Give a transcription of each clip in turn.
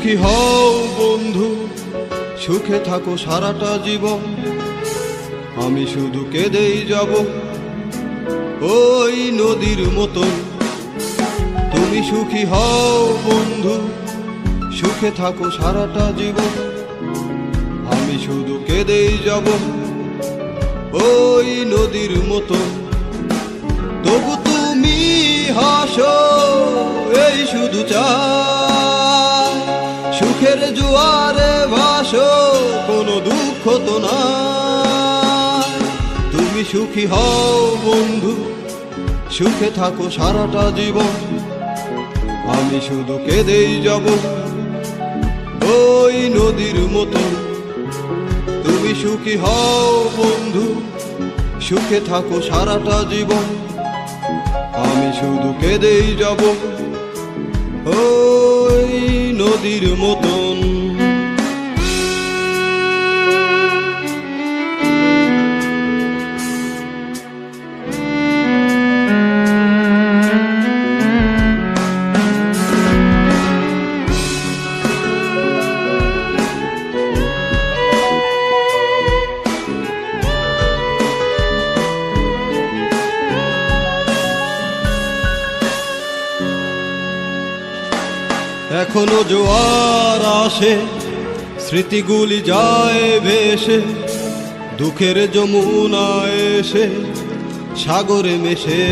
সুখী হও বন্ধু, সুখে থাকো সারাটা জীবন। আমি শুধু কেঁদেই যাব ওই নদীর মতন। তুমি সুখী হও বন্ধু, সুখে থাকো সারাটা জীবন। আমি শুধু কেঁদেই যাব ওই নদীর মতন। তবু তুমি হাসো, এই শুধু চাই সুখের জোয়ারে ভাসো, কোনো দুঃখ তো না। তুমি সুখী হও বন্ধু, সুখে থাকো সারাটা জীবন। আমি শুধু কেঁদেই যাব ওই নদীর মতন। তুমি সুখী হও বন্ধু, সুখে থাকো সারাটা জীবন। আমি শুধু কেঁদেই যাব ওই নদীর মতন। এখনো জোয়ার আসে, স্মৃতিগুলি যায় ভেসে, দুঃখের যমুনা এসে সাগরে মেশে।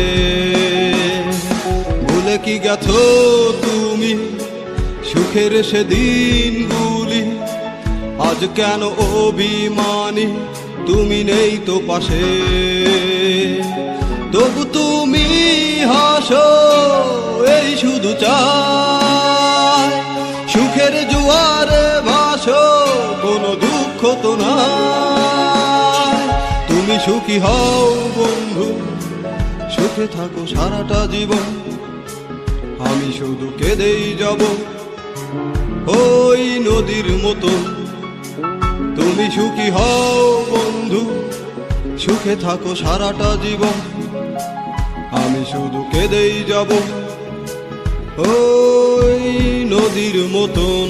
ভুলে কি গেছো তুমি সুখের সেদিনগুলি? আজ কেন অভিমানী, তুমি নেই তো পাশে। তবু তুমি হাসো, এই শুধু চাই সুখের জোয়ারে ভাসো, কোনো দুঃখ তো না। তুমি সুখী হও বন্ধু, সুখে থাকো সারাটা জীবন। আমি শুধু কেঁদেই যাব ওই নদীর মতন। তুমি সুখী হও বন্ধু, সুখে থাকো সারাটা জীবন। আমি শুধু কেঁদেই যাব ওই নদীর মতন।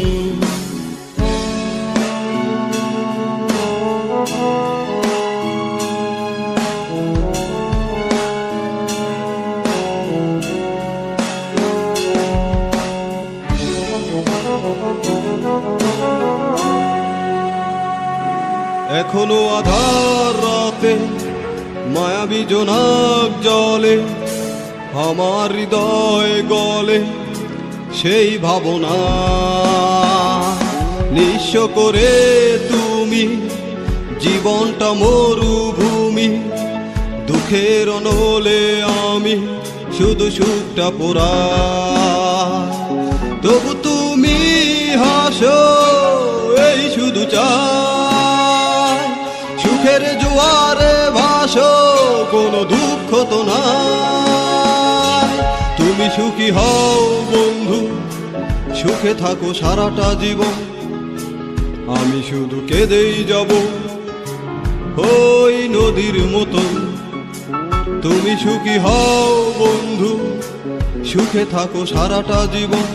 এখনো আধার রাতে মায়াবী জোনাক জলে, আমার হৃদয় গলে সেই ভাবনা। নিঃস্ব করে তুমি জীবনটা মরুভূমি, দুঃখের অনলে আমি শুধু সুখটা পোড়া। তবু তুমি হাসো, এই শুধু চাই সুখের জোয়ারে ভাসো, কোনো দুঃখ তো না। তুমি সুখী হও বন্ধু, সুখে থাকো সারাটা জীবন। আমি শুধু কেঁদেই যাব ওই নদীর মতন। তুমি সুখী হও বন্ধু, সুখে থাকো সারাটা জীবন।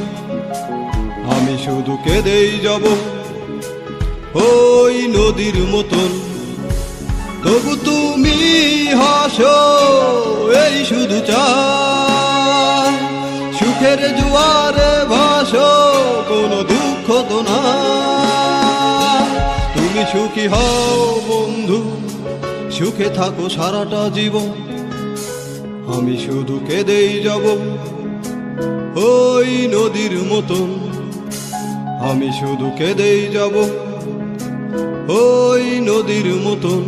আমি শুধু কেঁদেই যাব ওই নদীর মতন। তবু তুমি হাসো, এই শুধু চাই সুখের জোয়ারে ভাসো, কোনো দুঃখ তো না। তুমি সুখী হও বন্ধু, সুখে থাকো সারাটা জীবন। আমি শুধু কেঁদেই যাব ওই নদীর মতন। আমি শুধু কেঁদেই যাব ওই নদীর মতন।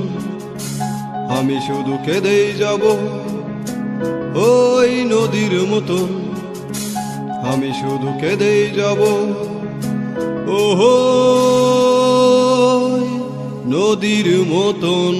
আমি শুধু কেঁদেই যাব ওই নদীর মতন। আমি শুধু কেঁদেই যাব ওহো নদীর মতন।